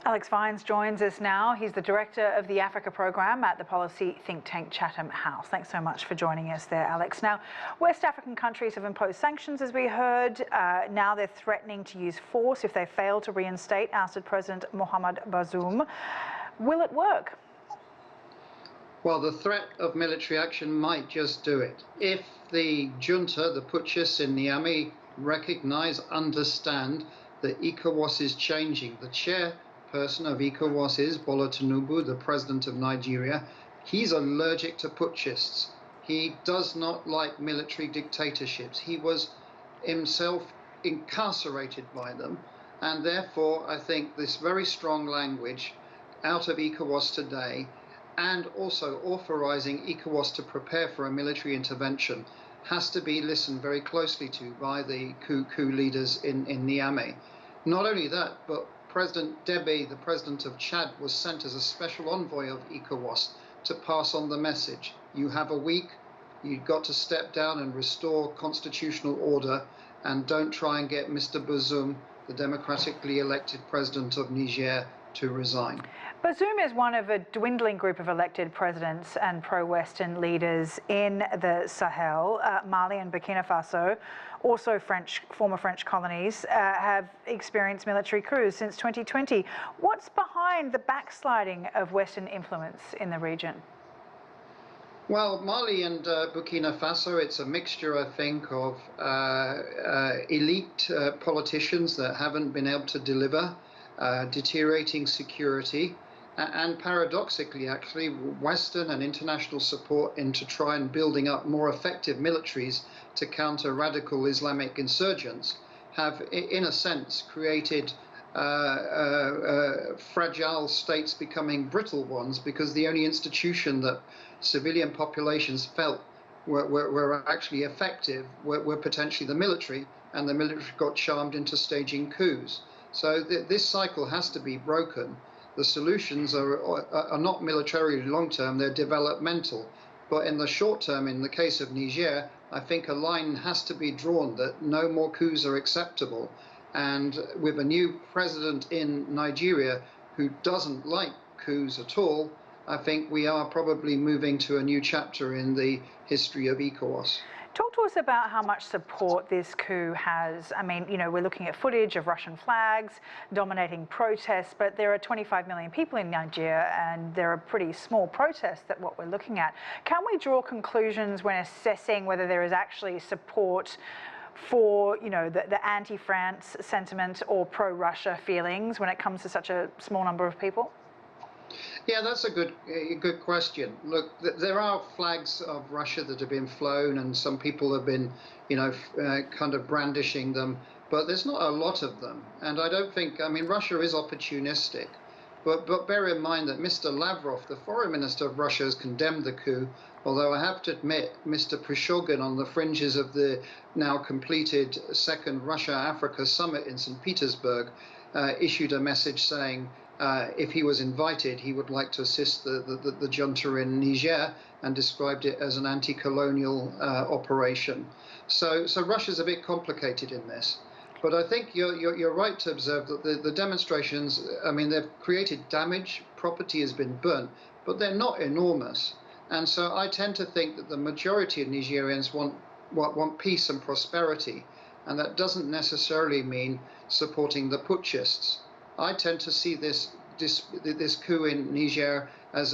Alex Vines joins us now. He's the director of the Africa program at the policy think tank Chatham House. Thanks so much for joining us there, Alex. Now, West African countries have imposed sanctions, as we heard. Now they're threatening to use force if they fail to reinstate ousted President Mohamed Bazoum. Will it work? Well, the threat of military action might just do it. If the junta, the putschists in Niamey, recognize, understand that ECOWAS is changing. The chairperson of ECOWAS is Bola Tinubu, the president of Nigeria. He's allergic to putschists. He does not like military dictatorships. He was himself incarcerated by them. And therefore, I think this very strong language out of ECOWAS today, and also authorizing ECOWAS to prepare for a military intervention, has to be listened very closely to by the coup leaders in Niamey. Not only that, but President Deby, the president of Chad, was sent as a special envoy of ECOWAS to pass on the message. You have a week, you've got to step down and restore constitutional order, and don't try and get Mr. Bazoum, the democratically elected president of Niger, to resign. Bazoum is one of a dwindling group of elected presidents and pro-Western leaders in the Sahel. Mali and Burkina Faso, also former French colonies, have experienced military coups since 2020. What's behind the backsliding of Western influence in the region? Well, Mali and Burkina Faso, it's a mixture, I think, of elite politicians that haven't been able to deliver, deteriorating security, and paradoxically, actually, Western and international support into try and building up more effective militaries to counter radical Islamic insurgents have, in a sense, created fragile states becoming brittle ones, because the only institution that civilian populations felt were actually effective were potentially the military, and the military got charmed into staging coups. So this cycle has to be broken. The solutions are not militarily long-term, they're developmental. But in the short term, in the case of Niger, I think a line has to be drawn that no more coups are acceptable. And with a new president in Nigeria who doesn't like coups at all, I think we are probably moving to a new chapter in the history of ECOWAS. Talk to us about how much support this coup has. I mean, you know, we're looking at footage of Russian flags dominating protests, but there are 25 million people in Niger, and there are pretty small protests that what we're looking at. Can we draw conclusions when assessing whether there is actually support for, you know, the anti-France sentiment or pro-Russia feelings when it comes to such a small number of people? Yeah, that's a good question. Look, there are flags of Russia that have been flown, and some people have been, you know, kind of brandishing them, but there's not a lot of them. And I don't think, I mean, Russia is opportunistic, but bear in mind that Mr. Lavrov, the foreign minister of Russia, has condemned the coup, although I have to admit, Mr. Prigozhin, on the fringes of the now completed second Russia-Africa summit in St. Petersburg, issued a message saying, if he was invited, he would like to assist the junta in Niger, and described it as an anti-colonial operation. So Russia's a bit complicated in this. But I think you're right to observe that the demonstrations, I mean, they've created damage, property has been burnt, but they're not enormous. And so I tend to think that the majority of Nigerians want peace and prosperity, and that doesn't necessarily mean supporting the putschists. I tend to see this coup in Niger as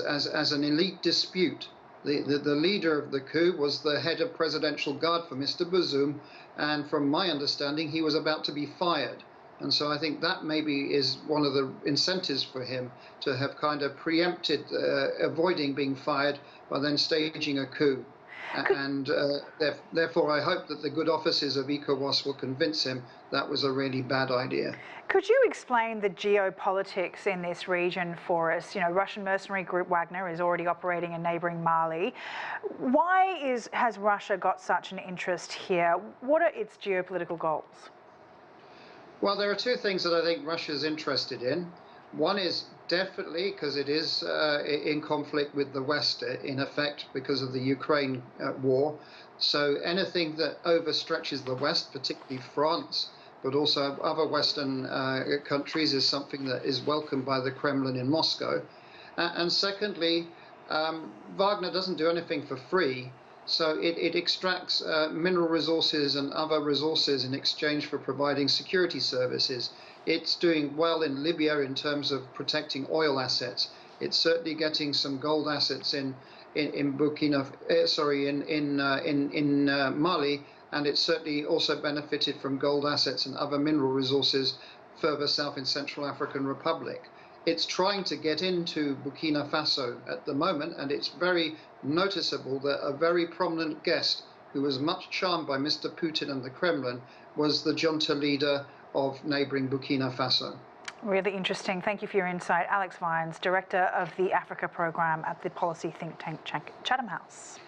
an elite dispute. The leader of the coup was the head of presidential guard for Mr. Bazoum, and from my understanding, he was about to be fired. And so I think that maybe is one of the incentives for him to have kind of preempted avoiding being fired by then staging a coup. And therefore, I hope that the good offices of ECOWAS will convince him that was a really bad idea. Could you explain the geopolitics in this region for us? You know, Russian mercenary group Wagner is already operating in neighbouring Mali. Why has Russia got such an interest here? What are its geopolitical goals? Well, there are two things that I think Russia's interested in. One is definitely because it is in conflict with the West, in effect, because of the Ukraine war. So anything that overstretches the West, particularly France, but also other Western countries, is something that is welcomed by the Kremlin in Moscow. And secondly, Wagner doesn't do anything for free. So it extracts mineral resources and other resources in exchange for providing security services. It's doing well in Libya in terms of protecting oil assets. It's certainly getting some gold assets in Mali, and it's certainly also benefited from gold assets and other mineral resources further south in Central African Republic. It's trying to get into Burkina Faso at the moment, and it's very noticeable that a very prominent guest who was much charmed by Mr. Putin and the Kremlin was the junta leader of neighboring Burkina Faso. Really interesting. Thank you for your insight. Alex Vines, Director of the Africa Program at the policy think tank Chatham House.